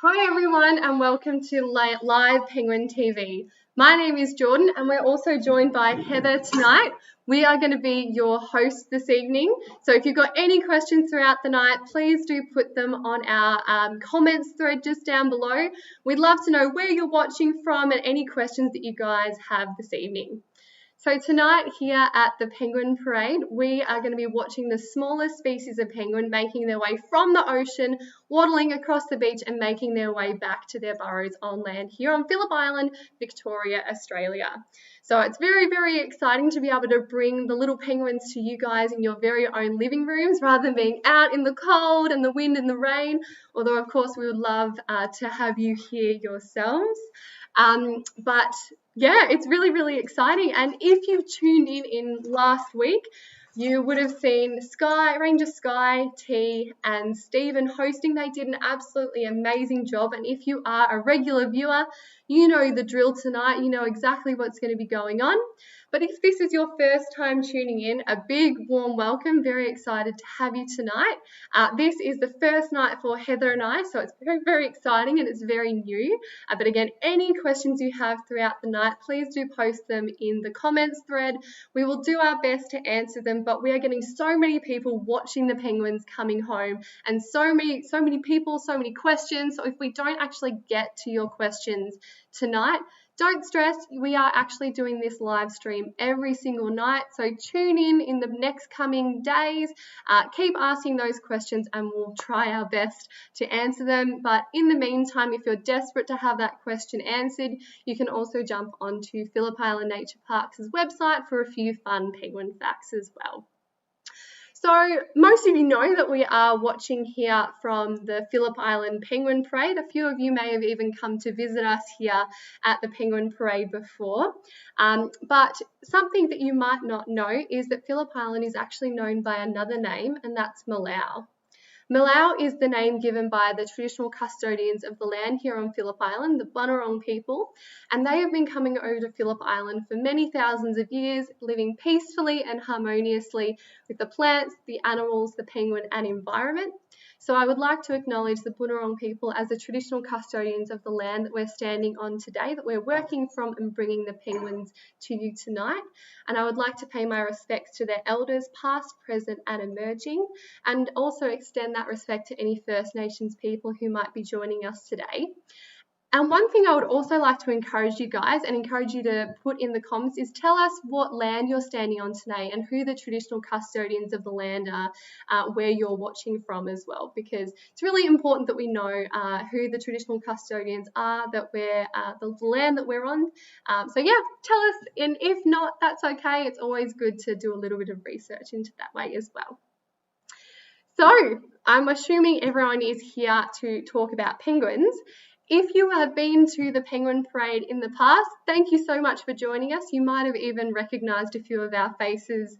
Hi everyone and welcome to Live Penguin TV. My name is Jordan and we're also joined by Heather tonight. We are going to be your hosts this evening. So if you've got any questions throughout the night, please do put them on our comments thread just down below. We'd love to know where you're watching from and any questions that you guys have this evening. So tonight here at the Penguin Parade, we are going to be watching the smallest species of penguin making their way from the ocean, waddling across the beach and making their way back to their burrows on land here on Phillip Island, Victoria, Australia. So it's very, very exciting to be able to bring the little penguins to you guys in your very own living rooms rather than being out in the cold and the wind and the rain, although of course we would love to have you here yourselves. But yeah, it's really, really exciting. And if you tuned in last week, you would have seen Ranger Sky, T, and Stephen hosting. They did an absolutely amazing job. And if you are a regular viewer, you know the drill tonight. You know exactly what's going to be going on. But if this is your first time tuning in, a big warm welcome. Very excited to have you tonight. This is the first night for Heather and I, so it's very, very exciting and it's very new. But again, any questions you have throughout the night, please do post them in the comments thread. We will do our best to answer them, but we are getting so many people watching the penguins coming home and so many people, so many questions. So if we don't actually get to your questions tonight, don't stress, we are actually doing this live stream every single night, so tune in the next coming days, keep asking those questions and we'll try our best to answer them. But in the meantime, if you're desperate to have that question answered, you can also jump onto Phillip Island Nature Parks' website for a few fun penguin facts as well. So most of you know that we are watching here from the Phillip Island Penguin Parade. A few of you may have even come to visit us here at the Penguin Parade before. But something that you might not know is that Phillip Island is actually known by another name, and that's Malau. Malau is the name given by the traditional custodians of the land here on Phillip Island, the Bunurong people, and they have been coming over to Phillip Island for many thousands of years, living peacefully and harmoniously with the plants, the animals, the penguin and environment. So I would like to acknowledge the Bunurong people as the traditional custodians of the land that we're standing on today, that we're working from and bringing the penguins to you tonight. And I would like to pay my respects to their elders, past, present and emerging, and also extend that respect to any First Nations people who might be joining us today. And one thing I would also like to encourage you guys and encourage you to put in the comments is tell us what land you're standing on today and who the traditional custodians of the land are, where you're watching from as well, because it's really important that we know who the traditional custodians are, that we're the land that we're on. So yeah, tell us, and if not, that's okay. It's always good to do a little bit of research into that way as well. So I'm assuming everyone is here to talk about penguins. If you have been to the Penguin Parade in the past, thank you so much for joining us. You might have even recognised a few of our faces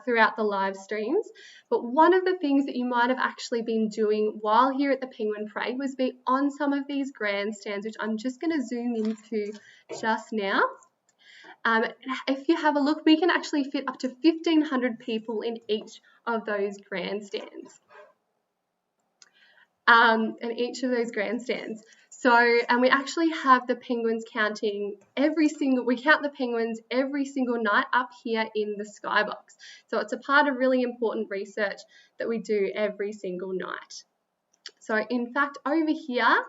throughout the live streams. But one of the things that you might have actually been doing while here at the Penguin Parade was be on some of these grandstands, which I'm just going to zoom into just now. If you have a look, we can actually fit up to 1,500 people in each of those grandstands. So, and we actually have the penguins counting we count the penguins every single night up here in the skybox. So it's a part of really important research that we do every single night. So in fact, over here,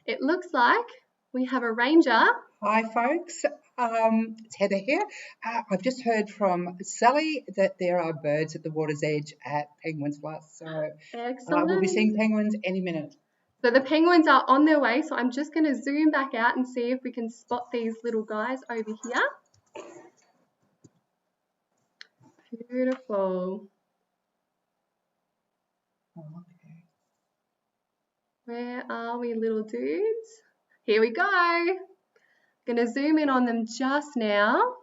it looks like we have a ranger. Hi folks, it's Heather here. I've just heard from Sally that there are birds at the water's edge at Penguins Plus, so we'll be seeing penguins any minute. So the penguins are on their way, so I'm just going to zoom back out and see if we can spot these little guys over here. Beautiful. Okay. Where are we, little dudes? Here we go. Going to zoom in on them just now.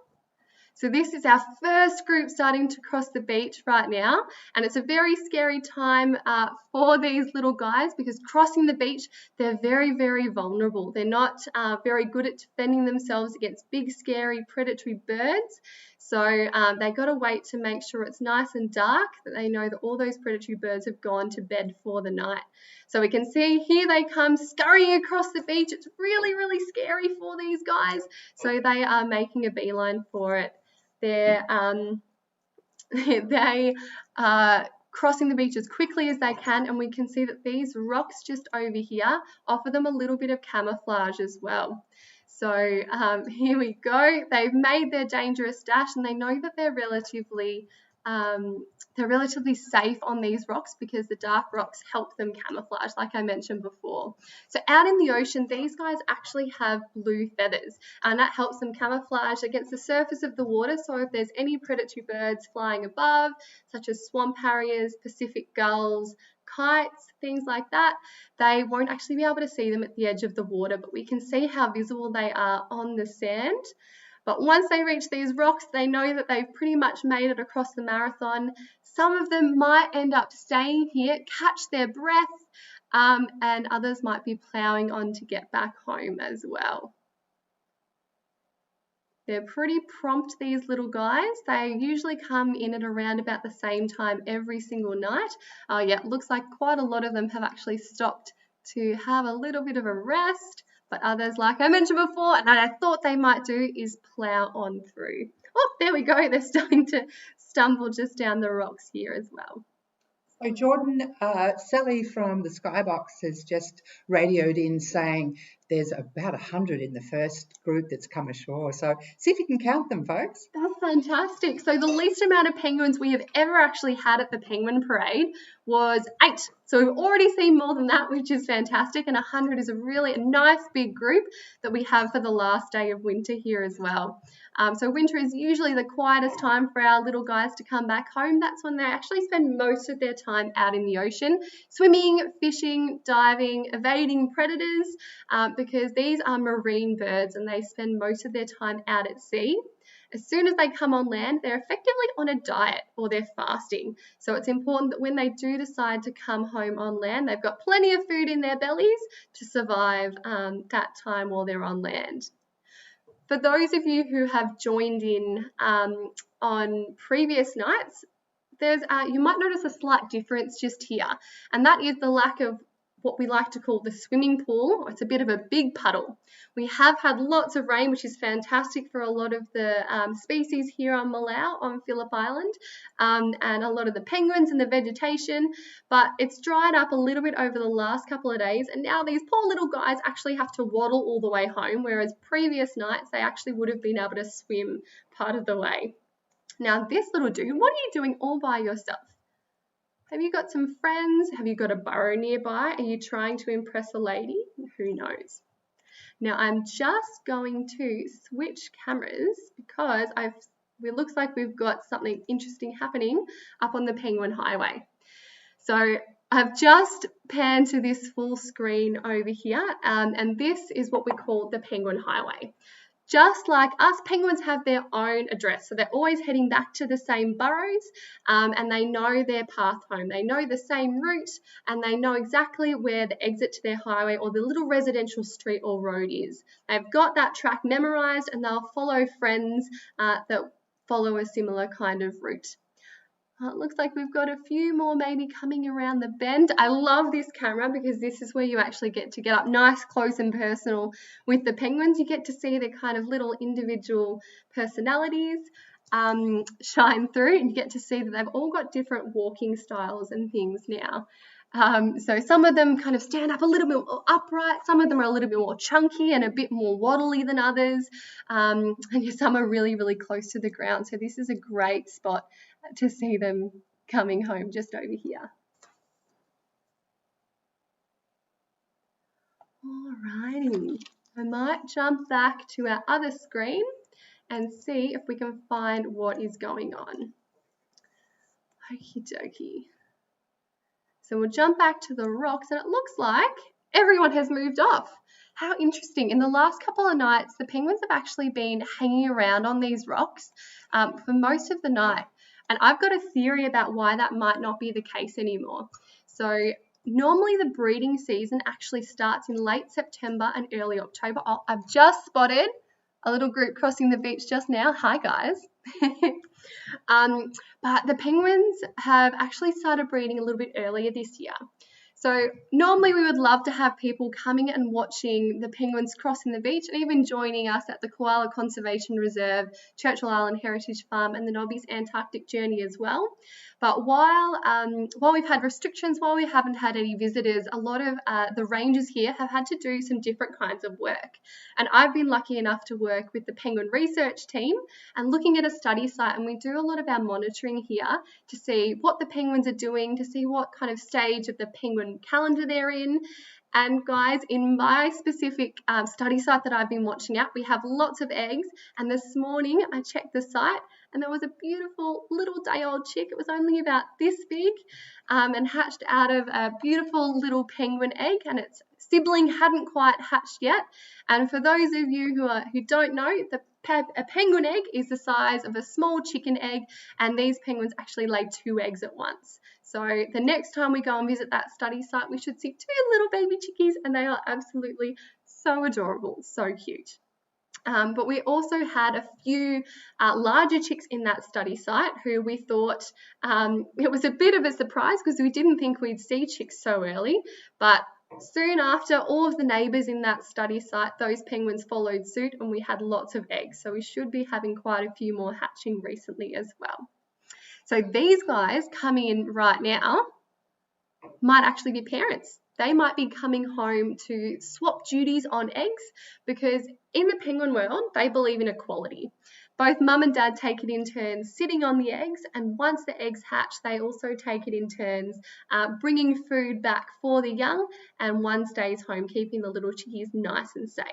So this is our first group starting to cross the beach right now, and it's a very scary time for these little guys because crossing the beach, they're very, very vulnerable. They're not very good at defending themselves against big, scary, predatory birds. So they got to wait to make sure it's nice and dark, that they know that all those predatory birds have gone to bed for the night. So we can see here they come scurrying across the beach. It's really, really scary for these guys. So they are making a beeline for it. They're they are crossing the beach as quickly as they can, and we can see that these rocks just over here offer them a little bit of camouflage as well. So here we go. They've made their dangerous dash, and they know that they're relatively safe on these rocks because the dark rocks help them camouflage, like I mentioned before. So out in the ocean, these guys actually have blue feathers, and that helps them camouflage against the surface of the water. So if there's any predatory birds flying above, such as swamp harriers, Pacific gulls, kites, things like that, they won't actually be able to see them at the edge of the water, but we can see how visible they are on the sand. But once they reach these rocks, they know that they've pretty much made it across the marathon. Some of them might end up staying here, catch their breath, and others might be ploughing on to get back home as well. They're pretty prompt, these little guys. They usually come in at around about the same time every single night. Yeah, it looks like quite a lot of them have actually stopped to have a little bit of a rest. But others, like I mentioned before, and I thought they might do, is plough on through. Oh, there we go. They're starting to stumble just down the rocks here as well. So Jordan, Sally from the Skybox has just radioed in saying there's about 100 in the first group that's come ashore. So see if you can count them, folks. That's fantastic. So the least amount of penguins we have ever actually had at the Penguin Parade was 8. So we've already seen more than that, which is fantastic. And 100 is a really nice big group that we have for the last day of winter here as well. So winter is usually the quietest time for our little guys to come back home. That's when they actually spend most of their time out in the ocean, swimming, fishing, diving, evading predators, because these are marine birds and they spend most of their time out at sea. As soon as they come on land, they're effectively on a diet or they're fasting. So it's important that when they do decide to come home on land, they've got plenty of food in their bellies to survive that time while they're on land. For those of you who have joined in on previous nights, you might notice a slight difference just here, and that is the lack of what we like to call the swimming pool. It's a bit of a big puddle. We have had lots of rain, which is fantastic for a lot of the species here on Malau, on Phillip Island, and a lot of the penguins and the vegetation, but it's dried up a little bit over the last couple of days, and now these poor little guys actually have to waddle all the way home, whereas previous nights they actually would have been able to swim part of the way. Now this little dude, what are you doing all by yourself? Have you got some friends? Have you got a burrow nearby? Are you trying to impress a lady? Who knows? Now I'm just going to switch cameras because it looks like we've got something interesting happening up on the Penguin Highway. So I've just panned to this full screen over here, and this is what we call the Penguin Highway. Just like us, penguins have their own address, so they're always heading back to the same burrows, and they know their path home. They know the same route, and they know exactly where the exit to their highway or the little residential street or road is. They've got that track memorized, and they'll follow friends that follow a similar kind of route. It looks like we've got a few more maybe coming around the bend. I love this camera because this is where you actually get to get up nice, close and personal with the penguins. You get to see their kind of little individual personalities shine through, and you get to see that they've all got different walking styles and things now. So some of them kind of stand up a little bit more upright, some of them are a little bit more chunky and a bit more waddly than others, and some are really, really close to the ground. So this is a great spot to see them coming home just over here. Alrighty, I might jump back to our other screen and see if we can find what is going on. Okie dokie. So we'll jump back to the rocks, and it looks like everyone has moved off. How interesting. In the last couple of nights, the penguins have actually been hanging around on these rocks for most of the night. And I've got a theory about why that might not be the case anymore. So normally the breeding season actually starts in late September and early October. Oh, I've just spotted a little group crossing the beach just now. Hi, guys. But the penguins have actually started breeding a little bit earlier this year. So normally we would love to have people coming and watching the penguins crossing the beach and even joining us at the Koala Conservation Reserve, Churchill Island Heritage Farm and the Nobby's Antarctic Journey as well. But while we've had restrictions, while we haven't had any visitors, a lot of the rangers here have had to do some different kinds of work. And I've been lucky enough to work with the penguin research team and looking at a study site, and we do a lot of our monitoring here to see what the penguins are doing, to see what kind of stage of the penguin calendar they're in. And guys, in my specific study site that I've been watching at, we have lots of eggs. And this morning I checked the site and there was a beautiful little day-old chick. It was only about this big and hatched out of a beautiful little penguin egg, and its sibling hadn't quite hatched yet. And for those of you who don't know, a penguin egg is the size of a small chicken egg, and these penguins actually lay 2 eggs at once. So the next time we go and visit that study site, we should see 2 little baby chickies, and they are absolutely so adorable, so cute. But we also had a few larger chicks in that study site who we thought it was a bit of a surprise because we didn't think we'd see chicks so early. But soon after, all of the neighbours in that study site, those penguins followed suit and we had lots of eggs. So we should be having quite a few more hatching recently as well. So these guys coming in right now might actually be parents. They might be coming home to swap duties on eggs because in the penguin world, they believe in equality. Both mum and dad take it in turns sitting on the eggs, and once the eggs hatch, they also take it in turns bringing food back for the young, and one stays home keeping the little chickies nice and safe.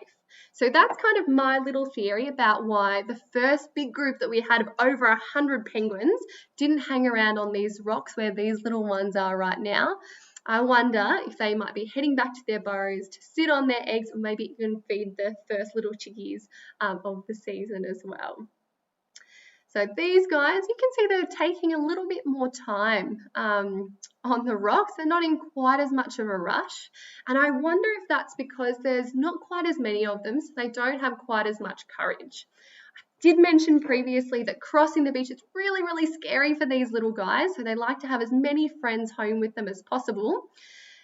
So that's kind of my little theory about why the first big group that we had of over 100 penguins didn't hang around on these rocks where these little ones are right now. I wonder if they might be heading back to their burrows to sit on their eggs or maybe even feed the first little chickies of the season as well. So these guys, you can see they're taking a little bit more time on the rocks. They're not in quite as much of a rush. And I wonder if that's because there's not quite as many of them, so they don't have quite as much courage. Did mention previously that crossing the beach is really, really scary for these little guys, so they like to have as many friends home with them as possible.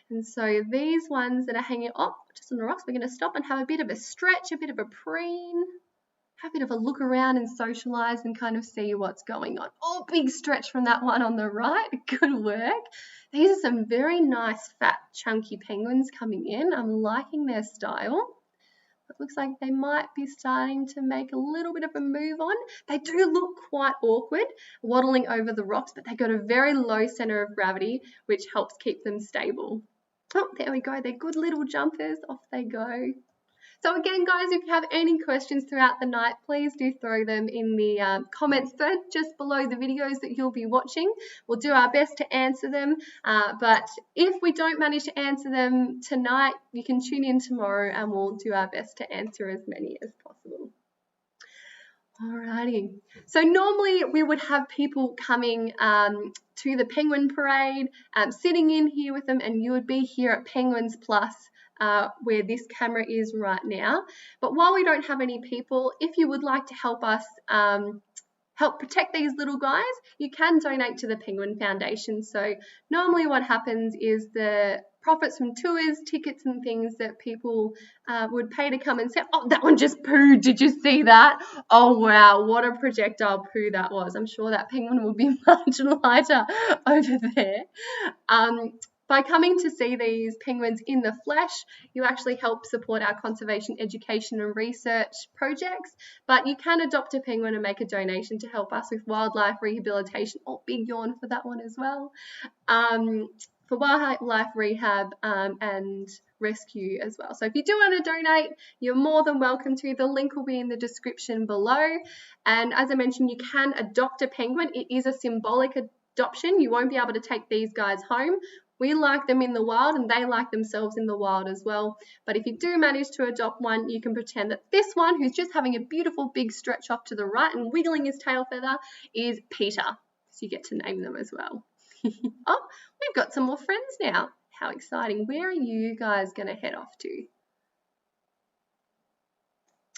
And so these ones that are hanging up just on the rocks, we're going to stop and have a bit of a stretch, a bit of a preen, have a bit of a look around and socialise and kind of see what's going on. Oh, big stretch from that one on the right. Good work. These are some very nice, fat, chunky penguins coming in. I'm liking their style. It looks like they might be starting to make a little bit of a move on. They do look quite awkward, waddling over the rocks, but they've got a very low centre of gravity, which helps keep them stable. Oh, there we go. They're good little jumpers. Off they go. So again, guys, if you have any questions throughout the night, please do throw them in the comments thread just below the videos that you'll be watching. We'll do our best to answer them, but if we don't manage to answer them tonight, you can tune in tomorrow and we'll do our best to answer as many as possible. Alrighty, so normally we would have people coming to the penguin parade, sitting in here with them, and you would be here at Penguins Plus where this camera is right now. But while we don't have any people, if you would like to help us help protect these little guys, you can donate to the Penguin Foundation. So normally what happens is the profits from tours, tickets and things that people would pay to come and say, oh, that one just pooed, did you see that? Oh wow, what a projectile poo that was. I'm sure that penguin will be much lighter over there. By coming to see these penguins in the flesh, you actually help support our conservation education and research projects, but you can adopt a penguin and make a donation to help us with wildlife rehabilitation. Oh, big yawn for that one as well. For wildlife rehab and rescue as well. So if you do want to donate, you're more than welcome to. The link will be in the description below. And as I mentioned, you can adopt a penguin. It is a symbolic adoption. You won't be able to take these guys home. We like them in the wild and they like themselves in the wild as well. But if you do manage to adopt one, you can pretend that this one, who's just having a beautiful big stretch off to the right and wiggling his tail feather, is Peter. So you get to name them as well. Oh, we've got some more friends now. How exciting. Where are you guys going to head off to?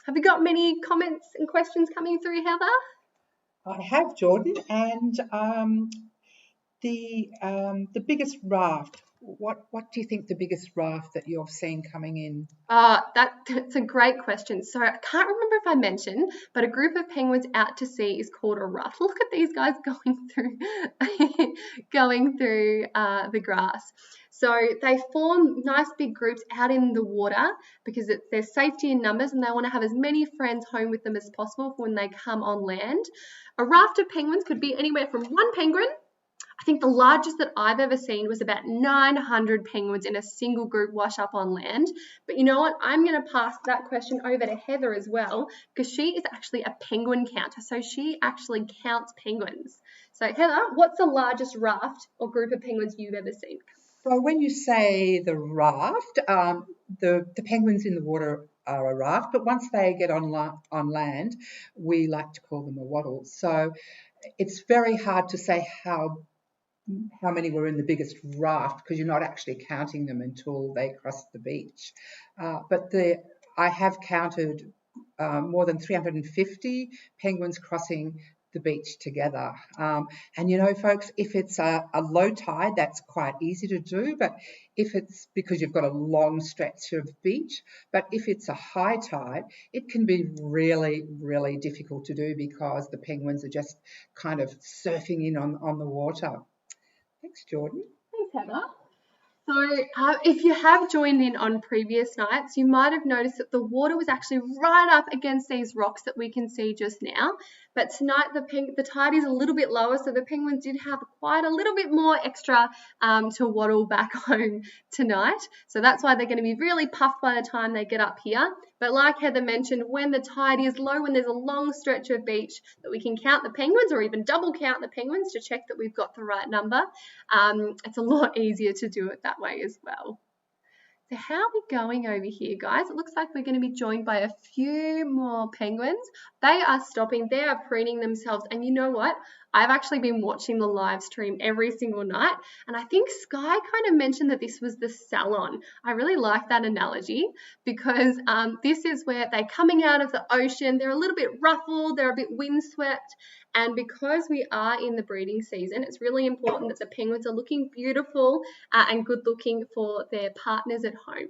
Have you got many comments and questions coming through, Heather? I have, Jordan, and the biggest raft. What do you think the biggest raft that you've seen coming in? That's a great question. So I can't remember if I mentioned, but a group of penguins out to sea is called a raft. Look at these guys going through the grass. So they form nice big groups out in the water because there's safety in numbers and they want to have as many friends home with them as possible for when they come on land. A raft of penguins could be anywhere from one penguin. I think the largest that I've ever seen was about 900 penguins in a single group wash up on land. But you know what? I'm going to pass that question over to Heather as well because she is actually a penguin counter. So she actually counts penguins. So Heather, what's the largest raft or group of penguins you've ever seen? So when you say the raft, the penguins in the water are a raft, but once they get on land, we like to call them a waddle. So it's very hard to say how many were in the biggest raft because you're not actually counting them until they cross the beach. But I have counted more than 350 penguins crossing the beach together. And you know, folks, if it's a low tide, that's quite easy to do, but if it's because you've got a long stretch of beach, but if it's a high tide, it can be really, really difficult to do because the penguins are just kind of surfing in on the water. Thanks, Jordan. Thanks, Heather. So if you have joined in on previous nights, you might have noticed that the water was actually right up against these rocks that we can see just now. But tonight the tide is a little bit lower, so the penguins did have quite a little bit more extra to waddle back home tonight. So that's why they're going to be really puffed by the time they get up here. But like Heather mentioned, when the tide is low, when there's a long stretch of beach, that we can count the penguins or even double count the penguins to check that we've got the right number. It's a lot easier to do it that way as well. So how are we going over here, guys? It looks like we're going to be joined by a few more penguins. They are stopping. They are preening themselves. And you know what? I've actually been watching the live stream every single night. And I think Sky kind of mentioned that this was the salon. I really like that analogy because this is where they're coming out of the ocean. They're a little bit ruffled. They're a bit windswept. And because we are in the breeding season, it's really important that the penguins are looking beautiful and good looking for their partners at home.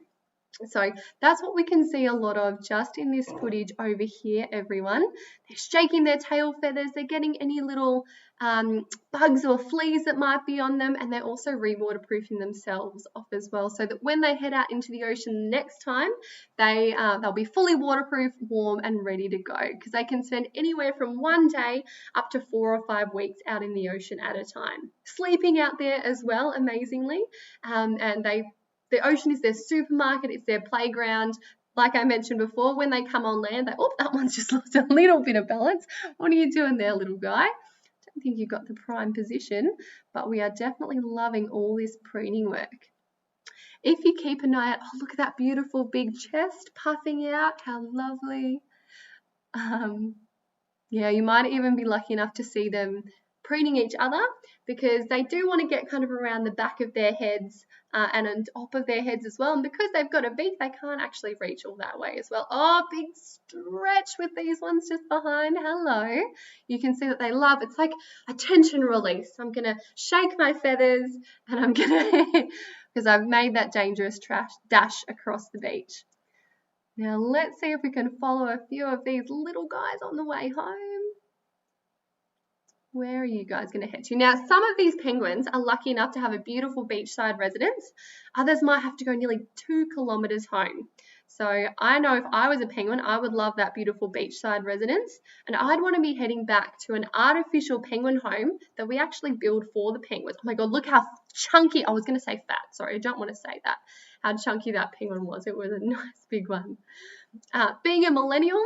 So that's what we can see a lot of just in this footage over here, everyone. They're shaking their tail feathers. They're getting any little bugs or fleas that might be on them, and they're also re-waterproofing themselves off as well so that when they head out into the ocean next time, they'll be fully waterproof, warm, and ready to go because they can spend anywhere from 1 day up to 4 or 5 weeks out in the ocean at a time. Sleeping out there as well, amazingly, and the ocean is their supermarket, it's their playground. Like I mentioned before, when they come on land, that one's just lost a little bit of balance. What are you doing there, little guy? I don't think you've got the prime position, but we are definitely loving all this preening work. If you keep an eye out, oh, look at that beautiful big chest puffing out. How lovely. Yeah, you might even be lucky enough to see them preening each other because they do want to get kind of around the back of their heads and on top of their heads as well. And because they've got a beak, they can't actually reach all that way as well. Oh, big stretch with these ones just behind. Hello. You can see that they love, it's like a tension release. I'm going to shake my feathers and I'm going to, because I've made that dangerous dash across the beach. Now let's see if we can follow a few of these little guys on the way home. Where are you guys going to head to? Now, some of these penguins are lucky enough to have a beautiful beachside residence. Others might have to go nearly 2 kilometres home. So I know if I was a penguin, I would love that beautiful beachside residence. And I'd want to be heading back to an artificial penguin home that we actually build for the penguins. Oh my God, look how chunky. I was going to say fat. Sorry, I don't want to say that. How chunky that penguin was. It was a nice big one. Being a millennial,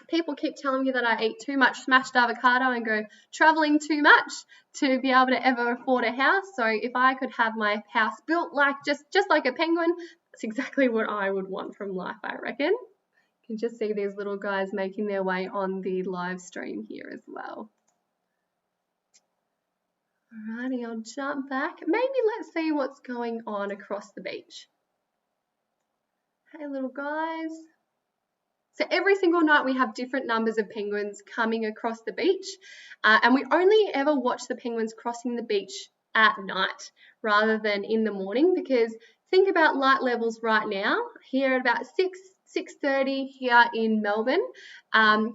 People keep telling me that I eat too much smashed avocado and go traveling too much to be able to ever afford a house. So if I could have my house built like just like a penguin, that's exactly what I would want from life, I reckon. You can just see these little guys making their way on the live stream here as well. Alrighty, I'll jump back. Maybe let's see what's going on across the beach. Hey, little guys. So every single night we have different numbers of penguins coming across the beach, and we only ever watch the penguins crossing the beach at night rather than in the morning, because think about light levels right now, here at about 6:30 here in Melbourne,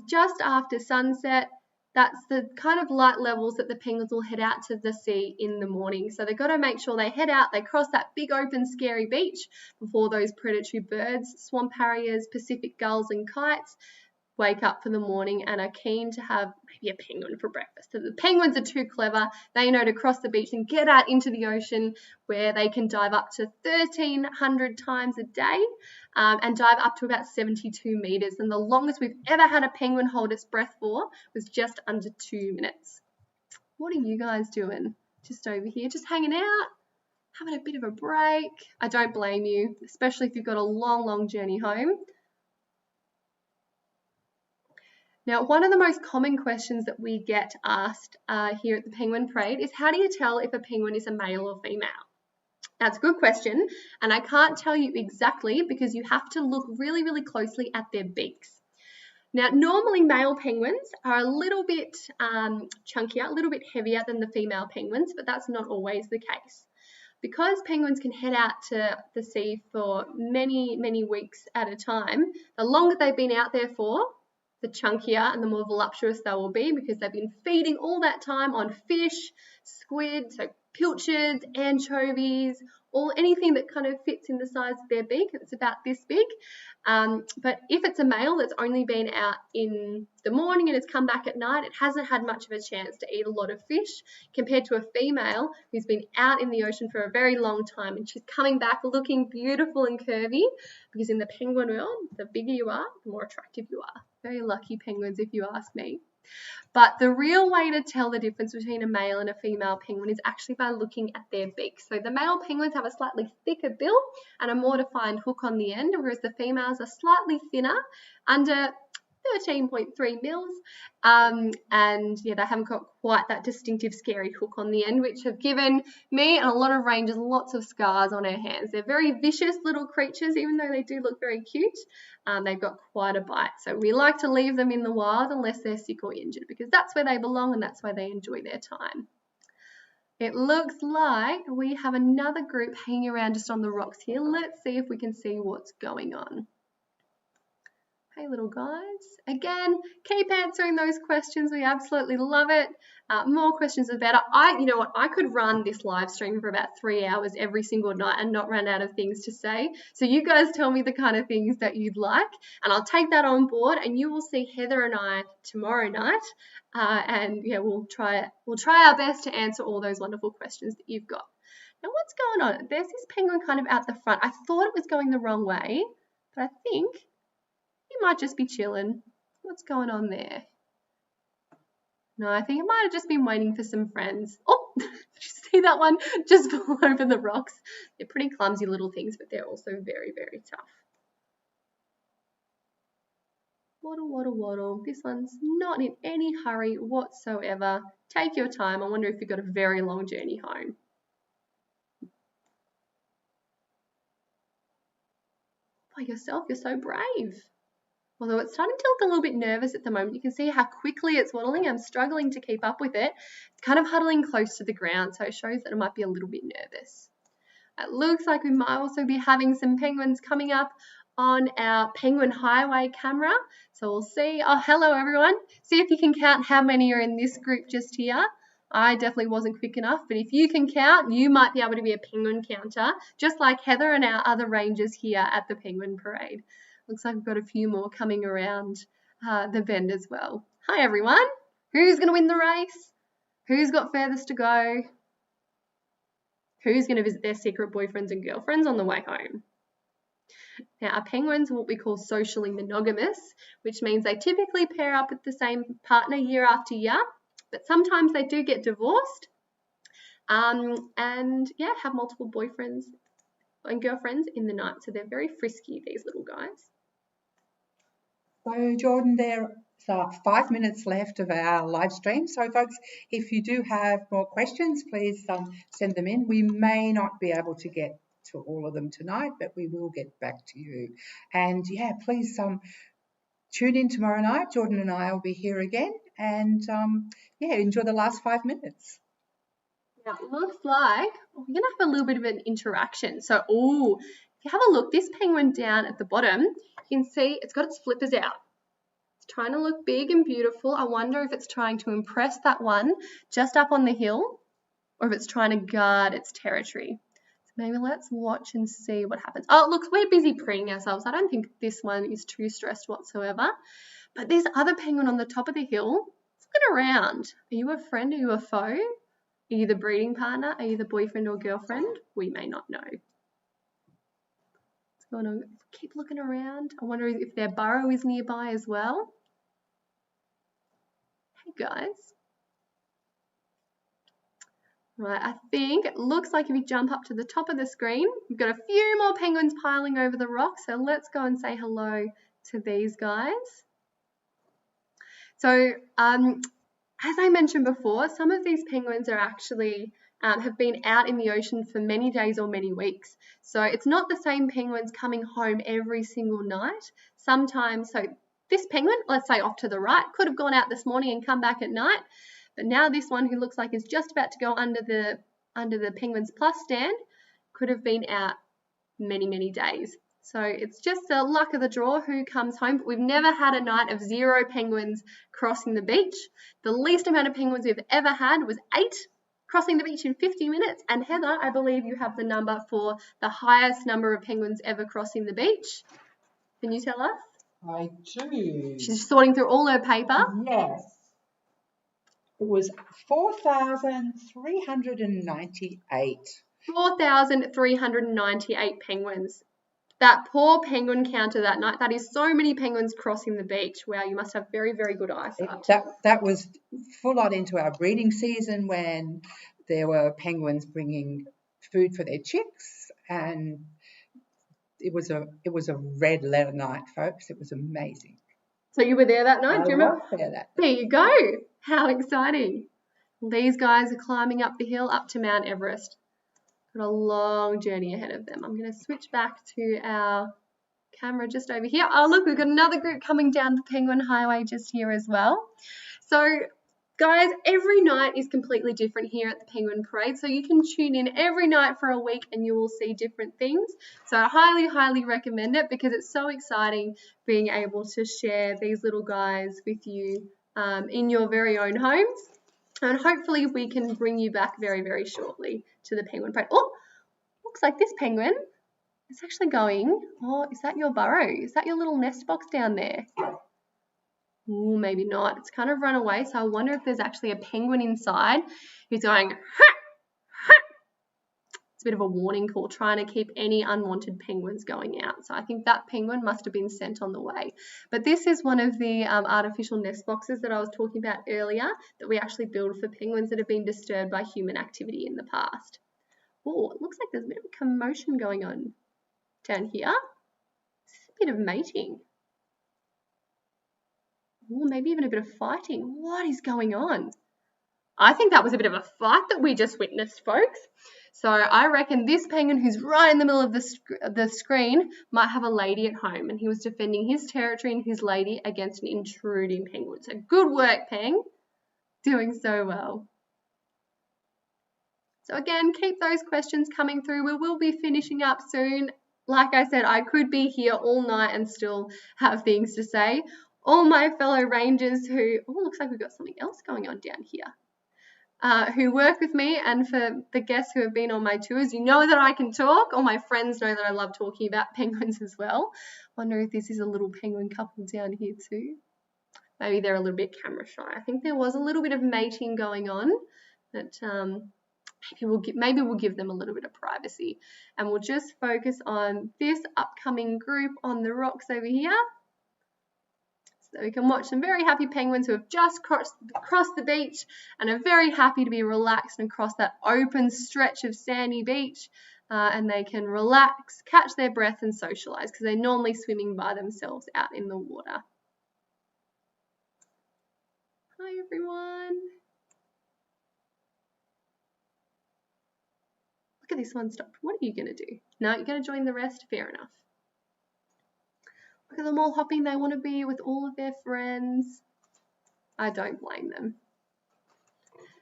just after sunset. That's the kind of light levels that the penguins will head out to the sea in the morning. So they've got to make sure they head out, they cross that big open scary beach before those predatory birds, swamp harriers, Pacific gulls and kites wake up for the morning and are keen to have maybe a penguin for breakfast. So the penguins are too clever. They know to cross the beach and get out into the ocean, where they can dive up to 1,300 times a day and dive up to about 72 meters. And the longest we've ever had a penguin hold its breath for was just under 2 minutes. What are you guys doing? Just over here, just hanging out, having a bit of a break. I don't blame you, especially if you've got a long journey home. Now, one of the most common questions that we get asked here at the Penguin Parade is, how do you tell if a penguin is a male or female? That's a good question, and I can't tell you exactly because you have to look really closely at their beaks. Now, normally male penguins are a little bit chunkier, a little bit heavier than the female penguins, but that's not always the case. Because penguins can head out to the sea for many weeks at a time, the longer they've been out there for, the chunkier and the more voluptuous they will be, because they've been feeding all that time on fish, squid, so pilchards, anchovies, anything that kind of fits in the size of their beak. It's about this big. But if it's a male that's only been out in the morning and has come back at night, it hasn't had much of a chance to eat a lot of fish, compared to a female who's been out in the ocean for a very long time, and she's coming back looking beautiful and curvy, because in the penguin world, the bigger you are, the more attractive you are. Very lucky penguins, if you ask me. But the real way to tell the difference between a male and a female penguin is actually by looking at their beaks. So the male penguins have a slightly thicker bill and a more defined hook on the end, whereas the females are slightly thinner, under 13.3 mils, and yeah, they haven't got quite that distinctive scary hook on the end, which have given me and a lot of rangers lots of scars on our hands. They're very vicious little creatures, even though they do look very cute. They've got quite a bite, so we like to leave them in the wild unless they're sick or injured, because that's where they belong and that's where they enjoy their time. It looks like we have another group hanging around just on the rocks here. Let's see if we can see what's going on. Hey, little guys. Again, keep answering those questions. We absolutely love it. More questions are better. You know what? I could run this live stream for about 3 hours every single night and not run out of things to say. So you guys tell me the kind of things that you'd like, and I'll take that on board. And you will see Heather and I tomorrow night. And yeah, we'll try our best to answer all those wonderful questions that you've got. Now, what's going on? There's this penguin kind of out the front. I thought it was going the wrong way, but I think he might just be chilling. What's going on there? No, I think it might have just been waiting for some friends. Oh, did you see that one just fall over the rocks? They're pretty clumsy little things, but they're also very tough. Waddle. This one's not in any hurry whatsoever. Take your time. I wonder if you've got a very long journey home. By yourself, you're so brave. Although it's starting to look a little bit nervous at the moment. You can see how quickly it's waddling. I'm struggling to keep up with it. It's kind of huddling close to the ground, so it shows that it might be a little bit nervous. It looks like we might also be having some penguins coming up on our Penguin Highway camera. So we'll see. Oh, hello everyone. See if you can count how many are in this group just here. I definitely wasn't quick enough, but if you can count, you might be able to be a penguin counter, just like Heather and our other rangers here at the Penguin Parade. Looks like we've got a few more coming around the bend as well. Hi everyone. Who's going to win the race? Who's got furthest to go? Who's going to visit their secret boyfriends and girlfriends on the way home? Now, penguins are what we call socially monogamous, which means they typically pair up with the same partner year after year, but sometimes they do get divorced and, yeah, have multiple boyfriends and girlfriends in the night. So they're very frisky, these little guys. So, Jordan, there's 5 minutes left of our live stream. So, folks, if you do have more questions, please send them in. We may not be able to get to all of them tonight, but we will get back to you. And, yeah, please tune in tomorrow night. Jordan and I will be here again. And, yeah, enjoy the last 5 minutes. Now, it looks like we're going to have a little bit of an interaction. So, if you have a look, this penguin down at the bottom, you can see it's got its flippers out. It's trying to look big and beautiful. I wonder if it's trying to impress that one just up on the hill or if it's trying to guard its territory. So maybe let's watch and see what happens. Oh, look, we're busy preening ourselves. I don't think this one is too stressed whatsoever. But this other penguin on the top of the hill, it's looking around. Are you a friend? Are you a foe? Are you the breeding partner? Are you the boyfriend or girlfriend? We may not know. What's going on? Keep looking around. I wonder if their burrow is nearby as well. Hey, guys. Right, I think it looks like if you jump up to the top of the screen, we've got a few more penguins piling over the rock. So let's go and say hello to these guys. So, as I mentioned before, some of these penguins are actually have been out in the ocean for many days or many weeks. So it's not the same penguins coming home every single night. Sometimes, so this penguin, let's say off to the right, could have gone out this morning and come back at night. But now this one who looks like is just about to go under the Penguins Plus stand could have been out many, many days. So it's just the luck of the draw who comes home. But we've never had a night of 0 penguins crossing the beach. The least amount of penguins we've ever had was 8 crossing the beach in 50 minutes. And Heather, I believe you have the number for the highest number of penguins ever crossing the beach. Can you tell us? I do. She's sorting through all her paper. Yes. It was 4,398. 4,398 penguins. That poor penguin counter that night. That is so many penguins crossing the beach. Wow, you must have very, very good eyesight. That was full on into our breeding season when there were penguins bringing food for their chicks, and it was a red letter night, folks. It was amazing. So you were there that night? Do you remember? I was there that night. There you go. How exciting. These guys are climbing up the hill up to Mount Everest. Got a long journey ahead of them. I'm going to switch back to our camera just over here. Oh, look, we've got another group coming down the Penguin Highway just here as well. So, guys, every night is completely different here at the Penguin Parade. So you can tune in every night for a week and you will see different things. So I highly, highly recommend it because it's so exciting being able to share these little guys with you in your very own homes. And hopefully we can bring you back very, very shortly to the Penguin Parade. Oh, looks like this penguin is actually going. Oh, is that your burrow? Is that your little nest box down there? Ooh, maybe not. It's kind of run away, so I wonder if there's actually a penguin inside who's going, ha, ha. It's a bit of a warning call, trying to keep any unwanted penguins going out. So I think that penguin must have been sent on the way. But this is one of the artificial nest boxes that I was talking about earlier that we actually build for penguins that have been disturbed by human activity in the past. Oh, it looks like there's a bit of a commotion going on down here. This is a bit of mating. Ooh, maybe even a bit of fighting. What is going on? I think that was a bit of a fight that we just witnessed, folks. So I reckon this penguin who's right in the middle of the screen might have a lady at home, and he was defending his territory and his lady against an intruding penguin. So good work, Peng. Doing so well. So again, keep those questions coming through. We will be finishing up soon. Like I said, I could be here all night and still have things to say. All my fellow rangers who, oh, looks like we've got something else going on down here, who work with me, and for the guests who have been on my tours, you know that I can talk. All my friends know that I love talking about penguins as well. Wonder if this is a little penguin couple down here too. Maybe they're a little bit camera shy. I think there was a little bit of mating going on, but maybe we'll give them a little bit of privacy, and we'll just focus on this upcoming group on the rocks over here. So we can watch some very happy penguins who have just crossed the beach and are very happy to be relaxed and cross that open stretch of sandy beach, and they can relax, catch their breath and socialize because they're normally swimming by themselves out in the water. Hi everyone. Look at this one stopped. What are you going to do? No, you're going to join the rest? Fair enough. Look at them all hopping. They want to be with all of their friends. I don't blame them.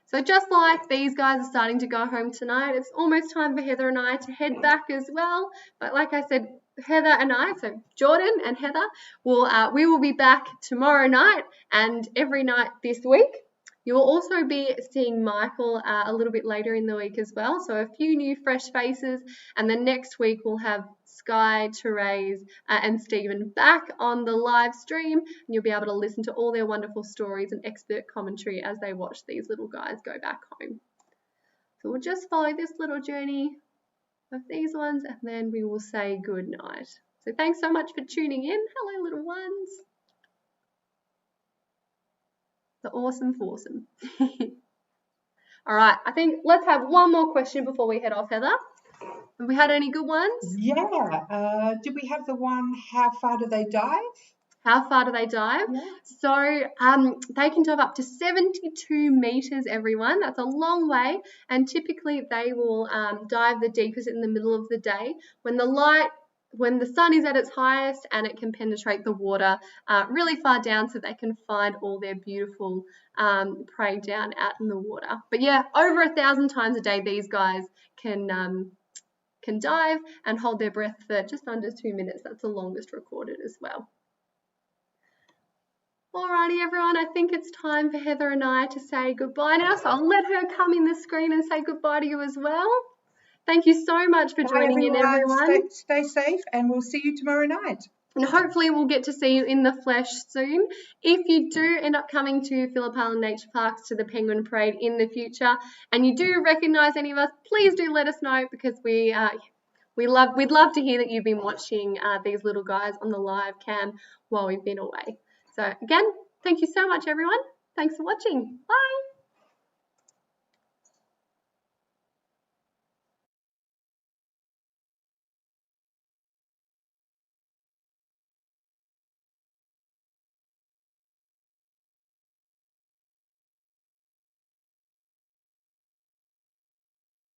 So just like these guys are starting to go home tonight, it's almost time for Heather and I to head back as well. But like I said, Heather and I, so Jordan and Heather, we will be back tomorrow night and every night this week. You will also be seeing Michael a little bit later in the week as well. So a few new fresh faces. And then next week we'll have Sky, Therese and Stephen back on the live stream. And you'll be able to listen to all their wonderful stories and expert commentary as they watch these little guys go back home. So we'll just follow this little journey of these ones and then we will say good night. So thanks so much for tuning in. Hello, little ones. The awesome foursome. All right, I think let's have one more question before we head off, Heather. Have we had any good ones? Yeah. Did we have the one, how far do they dive? How far do they dive? Yeah. So they can dive up to 72 meters, everyone. That's a long way. And typically they will dive the deepest in the middle of the day when the sun is at its highest and it can penetrate the water really far down so they can find all their beautiful prey down out in the water. But yeah, over 1,000 times a day these guys can dive and hold their breath for just under 2 minutes. That's the longest recorded as well. Alrighty everyone, I think it's time for Heather and I to say goodbye now. So I'll let her come in the screen and say goodbye to you as well. Thank you so much for joining in, everyone. Stay safe and we'll see you tomorrow night. And hopefully we'll get to see you in the flesh soon. If you do end up coming to Phillip Island Nature Parks to the Penguin Parade in the future and you do recognise any of us, please do let us know because we'd love to hear that you've been watching these little guys on the live cam while we've been away. So again, thank you so much everyone. Thanks for watching. Bye.